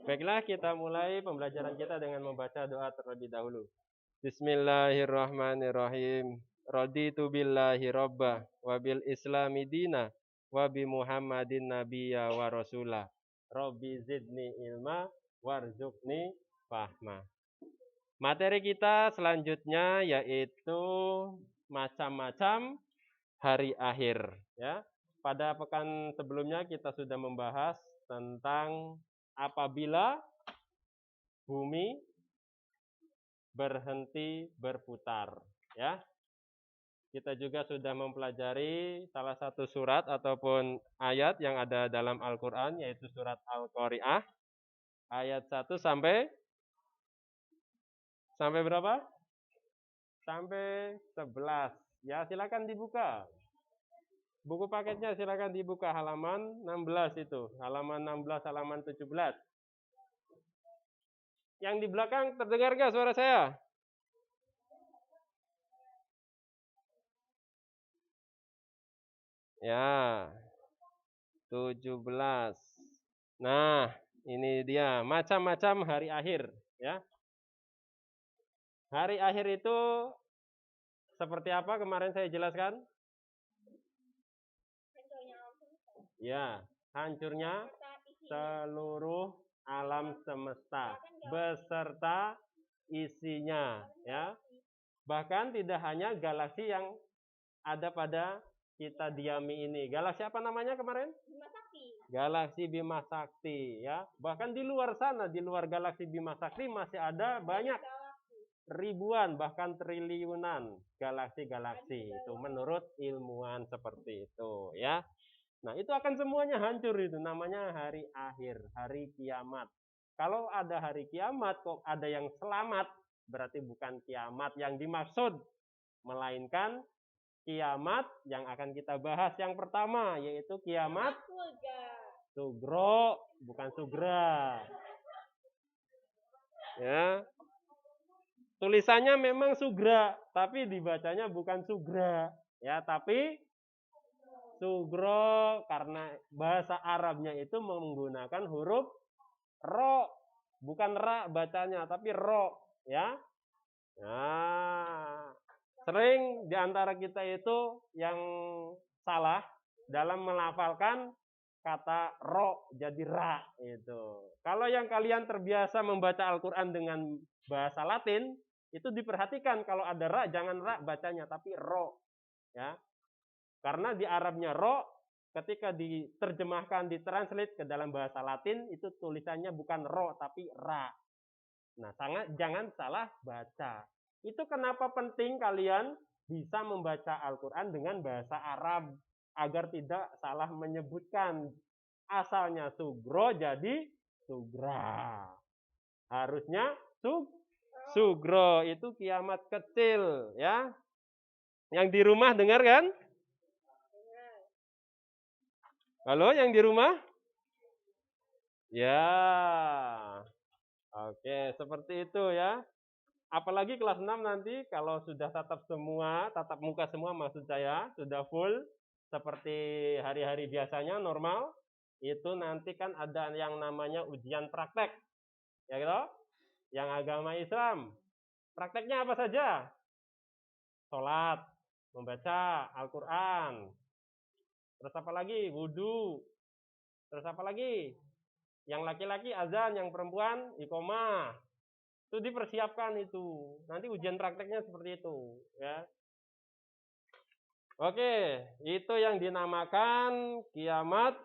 Baiklah, kita mulai pembelajaran kita dengan membaca doa terlebih dahulu. Bismillahirrahmanirrahim. Raditu billahi rabbah wa bil islami dina wa bi Muhammadin nabiyya wa rasulah. Rabbi zidni ilma warzuqni fahma. Materi kita selanjutnya yaitu macam-macam hari akhir, ya. Pada pekan sebelumnya kita sudah membahas tentang apabila bumi berhenti berputar, ya. Kita juga sudah mempelajari salah satu surat ataupun ayat yang ada dalam Al-Qur'an, yaitu surat Al-Qari'ah ayat 1 sampai berapa? Sampai 11. Ya, silakan dibuka. Buku paketnya silakan dibuka halaman 16 itu, halaman 16, halaman 17. Yang di belakang terdengar nggak suara saya? Ya, 17. Nah, ini dia macam-macam hari akhir, ya. Hari akhir itu seperti apa kemarin saya jelaskan? Ya, hancurnya seluruh alam semesta beserta isinya, ya. Bahkan tidak hanya galaksi yang ada pada kita diami ini. Galaksi apa namanya kemarin? Bima Sakti. Galaksi Bima Sakti, ya. Bahkan di luar sana, di luar galaksi Bima Sakti masih ada banyak ribuan bahkan triliunan galaksi-galaksi. Itu menurut ilmuwan seperti itu, ya. Nah, itu akan semuanya hancur, itu namanya hari akhir, hari kiamat. Kalau ada hari kiamat kok ada yang selamat, berarti bukan kiamat yang dimaksud, melainkan kiamat yang akan kita bahas yang pertama, yaitu kiamat sugro, bukan sugra. Ya. Tulisannya memang sugra, tapi dibacanya bukan sugra, ya, tapi sugro, karena bahasa Arabnya itu menggunakan huruf ro, bukan ra bacanya, tapi ro, ya. Nah, sering diantara kita itu yang salah dalam melafalkan kata ro jadi ra itu. Kalau yang kalian terbiasa membaca Al-Quran dengan bahasa Latin, itu diperhatikan kalau ada ra jangan ra bacanya, tapi ro, ya. Karena di Arabnya ro, ketika diterjemahkan, ditranslate ke dalam bahasa Latin, itu tulisannya bukan ro, tapi ra. Nah, jangan salah baca. Itu kenapa penting kalian bisa membaca Al-Quran dengan bahasa Arab, agar tidak salah menyebutkan. Asalnya sugro jadi sugra. Harusnya sugro, itu kiamat kecil, ya. Yang di rumah dengar kan? Halo, yang di rumah? Ya. Oke, seperti itu, ya. Apalagi kelas 6 nanti kalau sudah tatap muka semua maksud saya, sudah full seperti hari-hari biasanya normal, itu nanti kan ada yang namanya ujian praktek. Ya gitu? Yang agama Islam. Prakteknya apa saja? Sholat, membaca Al-Quran. Terus apa lagi? Wudhu. Terus apa lagi? Yang laki-laki azan, yang perempuan iqomah. Itu dipersiapkan itu. Nanti ujian prakteknya seperti itu, ya. Oke, itu yang dinamakan kiamat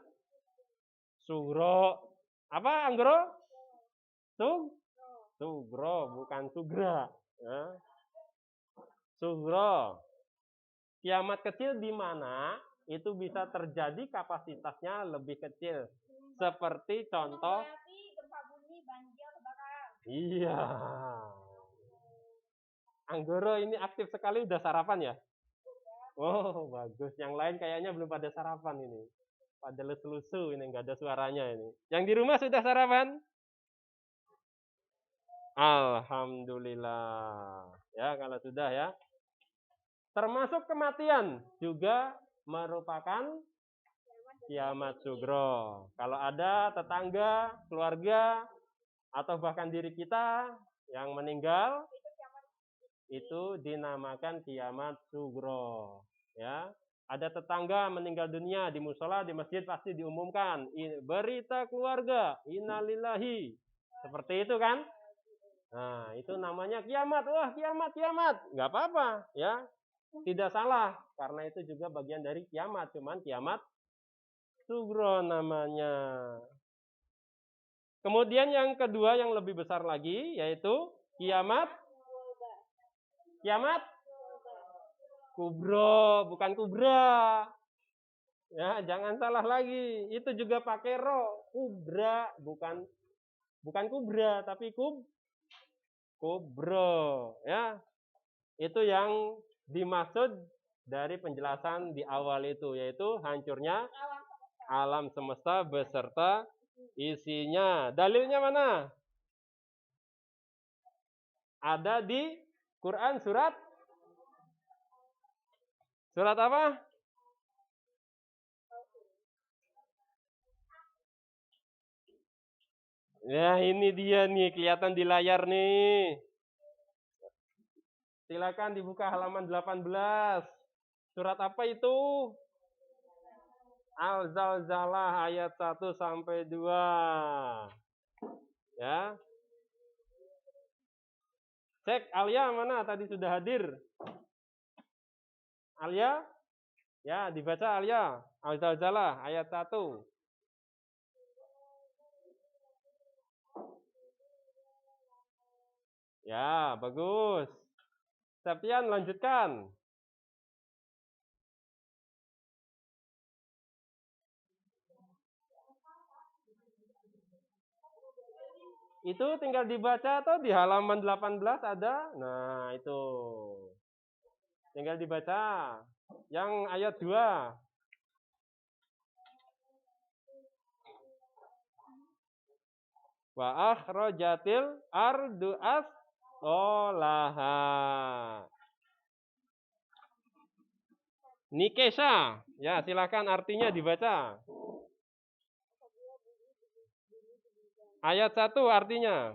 sugro. Apa, Anggro? Sugro, bukan sugra, ya. Sugro. Kiamat kecil di mana itu bisa terjadi kapasitasnya lebih kecil. Seperti contoh, iya. Anggoro ini aktif sekali, udah sarapan ya? Oh, bagus. Yang lain kayaknya belum pada sarapan ini. Pada lesu-lesu ini, nggak ada suaranya ini. Yang di rumah sudah sarapan? Alhamdulillah. Ya, kalau sudah ya. Termasuk kematian juga merupakan kiamat sugro. Kalau ada tetangga, keluarga atau bahkan diri kita yang meninggal, itu dinamakan kiamat sugro. Ya, ada tetangga meninggal dunia di musola, di masjid pasti diumumkan berita keluarga, innalillahi, seperti itu kan? Nah, itu namanya kiamat. Wah, kiamat, kiamat, nggak apa-apa, ya, tidak salah, karena itu juga bagian dari kiamat, cuman kiamat sugro namanya. Kemudian yang kedua yang lebih besar lagi yaitu kiamat kubro, bukan kubra. Ya, jangan salah lagi. Itu juga pakai ro. Kubra, bukan kubra, tapi kubro. Ya, itu yang dimaksud dari penjelasan di awal itu, yaitu hancurnya alam semesta beserta isinya. Dalilnya mana? Ada di Quran surat apa? Ya, ini dia nih, kelihatan di layar nih. Silakan dibuka halaman 18. Surat apa itu? Al-Zalzalah ayat 1 sampai 2. Ya. Cek Alia mana? Tadi sudah hadir. Alia? Ya, dibaca Alia. Al-Zalzalah ayat 1. Ya, bagus. Septian, lanjutkan. Itu tinggal dibaca atau di halaman 18 ada? Nah, itu. Tinggal dibaca. Yang ayat 2. Wa akhrajatil ardu asqalaha. Nikesa. Ya, silakan artinya dibaca. Ayat 1 artinya.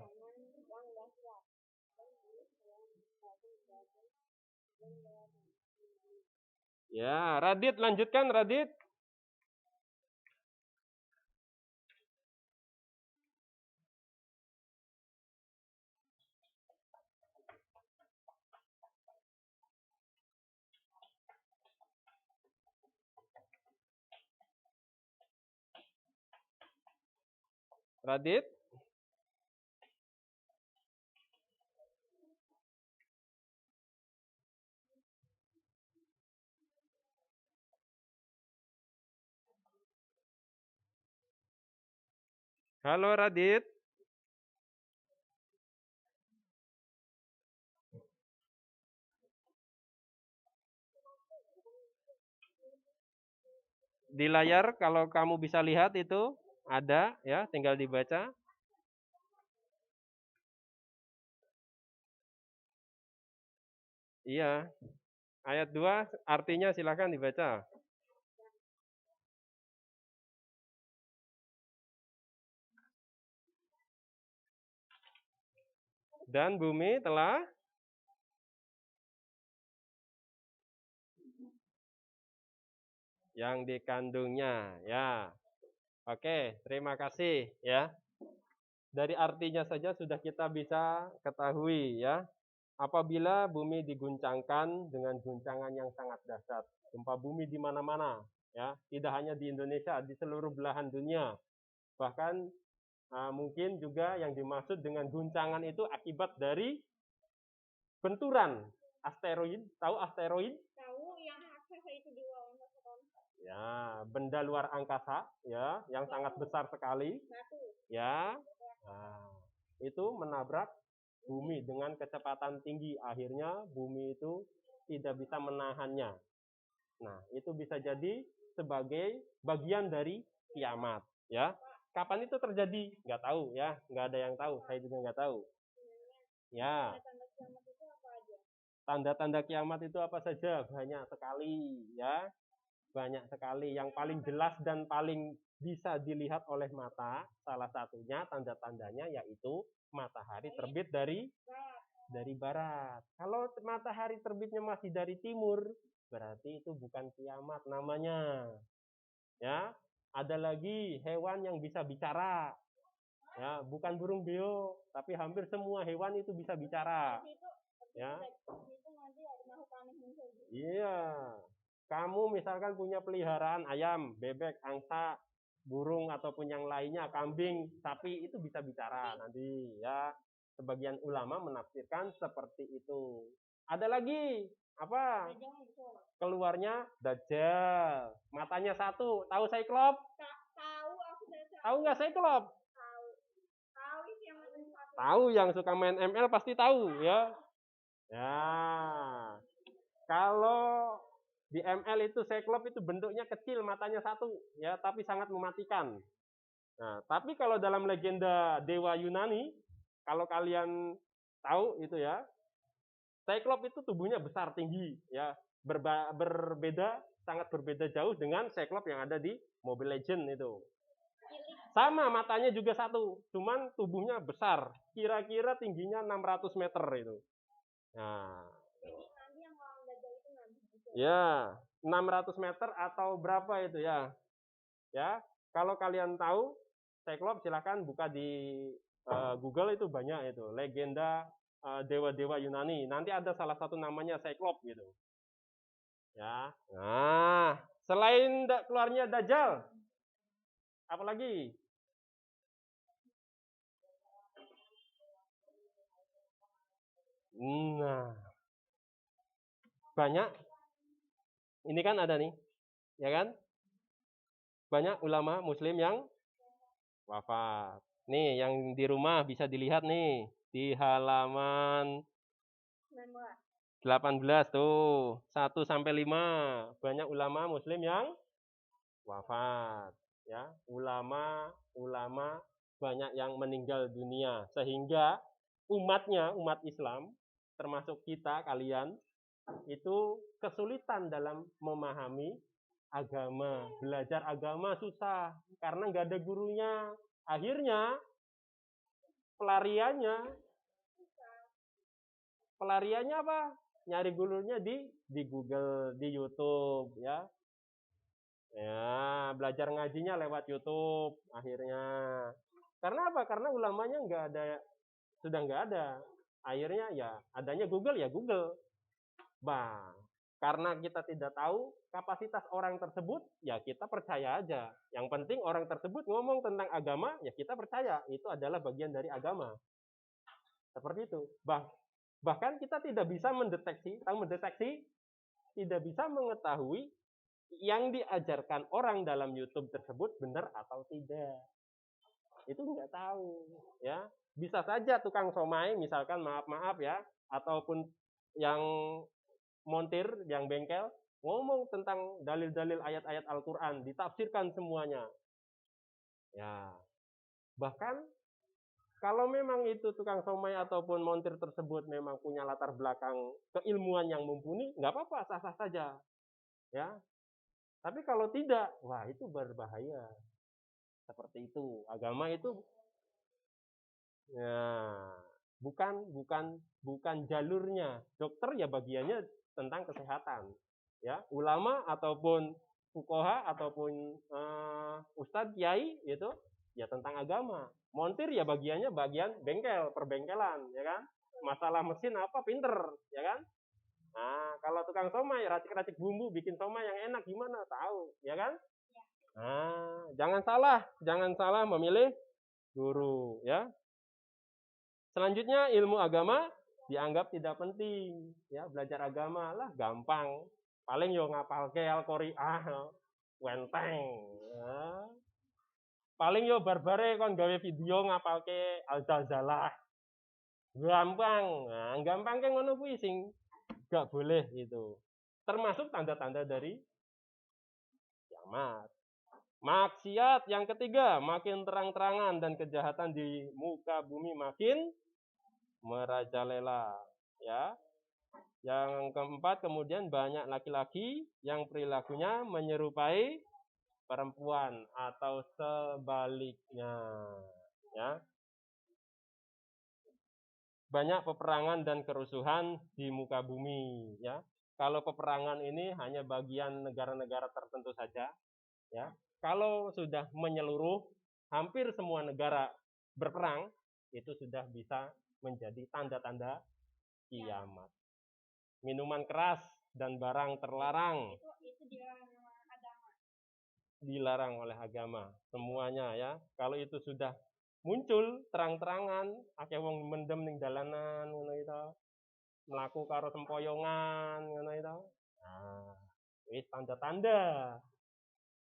Ya, Radit lanjutkan Radit. Radit. Halo Radit. Di layar kalau kamu bisa lihat itu ada ya, tinggal dibaca. Iya. Ayat 2 artinya silakan dibaca. Dan bumi telah yang dikandungnya, ya. Oke, terima kasih ya. Dari artinya saja sudah kita bisa ketahui ya. Apabila bumi diguncangkan dengan guncangan yang sangat dahsyat, gempa bumi di mana-mana ya, tidak hanya di Indonesia, di seluruh belahan dunia. Bahkan mungkin juga yang dimaksud dengan guncangan itu akibat dari benturan asteroid. Tahu asteroid? Tahu, yang raksasa itu di luar angkasa. Ya, benda luar angkasa ya, yang sangat besar sekali. Batu. Ya. Nah, itu menabrak bumi dengan kecepatan tinggi. Akhirnya bumi itu tidak bisa menahannya. Nah, itu bisa jadi sebagai bagian dari kiamat ya. Kapan itu terjadi? Nggak tahu ya, nggak ada yang tahu. Saya juga nggak tahu. Ya. Tanda-tanda kiamat itu apa saja? Banyak sekali ya. Banyak sekali. Yang paling jelas dan paling bisa dilihat oleh mata, salah satunya tanda-tandanya yaitu matahari terbit dari barat. Kalau matahari terbitnya masih dari timur, berarti itu bukan kiamat namanya. Ya, ada lagi hewan yang bisa bicara. Ya, bukan burung beo, tapi hampir semua hewan itu bisa bicara. Ya. Iya. Kamu misalkan punya peliharaan ayam, bebek, angsa, burung ataupun yang lainnya, kambing, sapi, itu bisa bicara nanti ya. Sebagian ulama menafsirkan seperti itu. Ada lagi apa? Keluarnya Dajjal. Matanya satu. Tahu Cyclops? Tahu aku Tahu nggak Cyclops? tahu. Tahu itu yang satu. Tahu, yang suka main ML pasti tahu ya. Ya. Kalau di ML itu Cyclops itu bentuknya kecil, matanya satu ya, tapi sangat mematikan. Nah, tapi kalau dalam legenda dewa Yunani, kalau kalian tahu itu ya, Cyclops itu tubuhnya besar, tinggi ya, berbeda, sangat berbeda jauh dengan Cyclops yang ada di Mobile Legends itu. Sama, matanya juga satu, cuman tubuhnya besar, kira-kira tingginya 600 meter itu. Nah, ya, 600 meter atau berapa itu ya. Ya, kalau kalian tahu Cyclops silahkan buka di Google, itu banyak itu legenda dewa-dewa Yunani. Nanti ada salah satu namanya Cyclops gitu. Ya. Nah, selain keluarnya Dajjal, apa lagi? Nah, banyak. Ini kan ada nih, ya kan? Banyak ulama muslim yang wafat. Nih, yang di rumah bisa dilihat nih, di halaman 18 tuh, 1 sampai 5. Banyak ulama muslim yang wafat, ya. Ulama banyak yang meninggal dunia, sehingga umat Islam termasuk kita, kalian, itu kesulitan dalam memahami agama, belajar agama susah karena nggak ada gurunya. Akhirnya pelariannya apa? Nyari gurunya di Google, di YouTube ya. Ya, belajar ngajinya lewat YouTube akhirnya. Karena apa? Karena ulamanya sudah nggak ada. Akhirnya ya adanya Google, ya Google. Bah, karena kita tidak tahu kapasitas orang tersebut, ya kita percaya aja. Yang penting orang tersebut ngomong tentang agama, ya kita percaya. Itu adalah bagian dari agama. Seperti itu. Bahkan kita tidak bisa mendeteksi, tidak bisa mengetahui yang diajarkan orang dalam YouTube tersebut benar atau tidak. Itu nggak tahu. Ya, bisa saja tukang somai, misalkan maaf ya, ataupun yang montir, yang bengkel, ngomong tentang dalil-dalil ayat-ayat Al-Quran, ditafsirkan semuanya. Ya, bahkan kalau memang itu tukang somai ataupun montir tersebut memang punya latar belakang keilmuan yang mumpuni, nggak apa-apa, sah-sah saja. Ya, tapi kalau tidak, wah itu berbahaya. Seperti itu. Agama itu, ya, bukan jalurnya. Dokter ya bagiannya tentang kesehatan, ya. Ulama ataupun fuqaha ataupun ustadz kiai itu ya tentang agama. Montir ya bagiannya bagian bengkel, perbengkelan, ya kan. Masalah mesin apa pinter, ya kan. Nah, kalau tukang somai racik-racik bumbu bikin somai yang enak gimana tahu, ya kan. Nah, jangan salah memilih guru, ya. Selanjutnya ilmu agama dianggap tidak penting, ya. Belajar agama lah gampang, paling yo ngapalke Al-Qur'an, wenteng, ya. Paling yo barbare kon gawe video ngapalke Al-Zazalah, gampang. Nah, gampang kan ngono kuwi sing gak boleh itu. Termasuk tanda-tanda dari kiamat. Maksiat yang ketiga, makin terang-terangan dan kejahatan di muka bumi makin merajalela, ya. Yang keempat, kemudian banyak laki-laki yang perilakunya menyerupai perempuan atau sebaliknya, ya. Banyak peperangan dan kerusuhan di muka bumi, ya. Kalau peperangan ini hanya bagian negara-negara tertentu saja, ya. Kalau sudah menyeluruh, hampir semua negara berperang, itu sudah bisa menjadi tanda-tanda kiamat. Minuman keras dan barang terlarang Itu dilarang sama agama. dilarang oleh agama, semuanya ya. Kalau itu sudah muncul terang-terangan, akeh wong mendem ning dalanan ngono itu, mlaku karo sempoyongan ngono itu. Nah, wis tanda-tanda.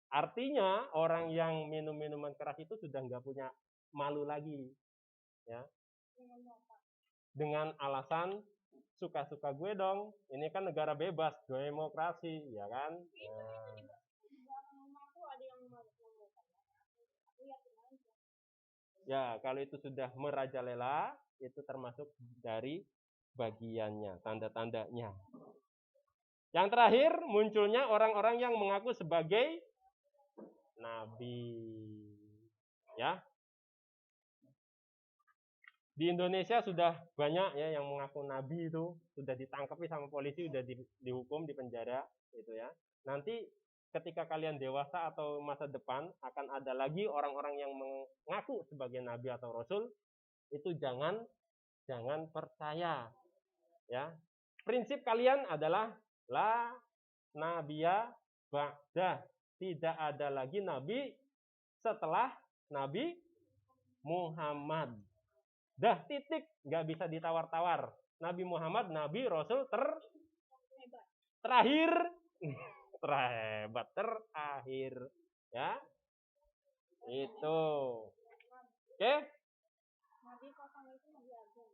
Artinya orang yang minum minuman keras itu sudah nggak punya malu lagi, ya. Dengan alasan suka-suka gue dong, ini kan negara bebas, demokrasi, ya kan. Nah, Di belakang rumahku ada yang melakukan. Aku yakin aja. ya kalau itu sudah merajalela, itu termasuk dari bagiannya, tanda-tandanya. Yang terakhir, munculnya orang-orang yang mengaku sebagai nabi. Ya. Di Indonesia sudah banyak ya yang mengaku nabi itu, sudah ditangkapi sama polisi, sudah dihukum di penjara gitu ya. Nanti ketika kalian dewasa atau masa depan akan ada lagi orang-orang yang mengaku sebagai nabi atau rasul, itu jangan percaya. Ya. Prinsip kalian adalah la nabiya ba'da. Tidak ada lagi nabi setelah Nabi Muhammad. Dah titik, nggak bisa ditawar-tawar. Nabi Muhammad, Nabi Rasul terakhir, terhebat, terakhir, ya. Itu, oke? Nabi kosong itu Nabi Agung.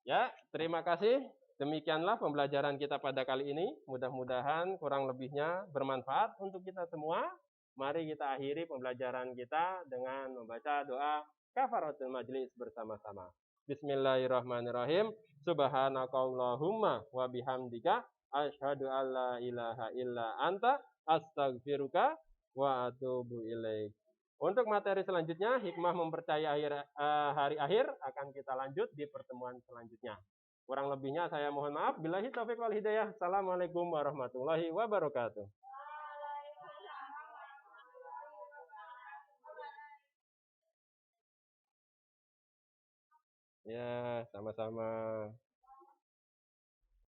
Ya, terima kasih. Demikianlah pembelajaran kita pada kali ini. Mudah-mudahan kurang lebihnya bermanfaat untuk kita semua. Mari kita akhiri pembelajaran kita dengan membaca doa kafaratul majlis bersama-sama. Bismillahirrahmanirrahim. Subhanakallahumma wa bihamdika asyhadu alla ilaha illa anta astaghfiruka wa atubu ilaik. Untuk materi selanjutnya, hikmah mempercayai hari akhir akan kita lanjut di pertemuan selanjutnya. Kurang lebihnya saya mohon maaf. Billahi taufiq wal hidayah. Assalamualaikum warahmatullahi wabarakatuh. Ya, sama-sama.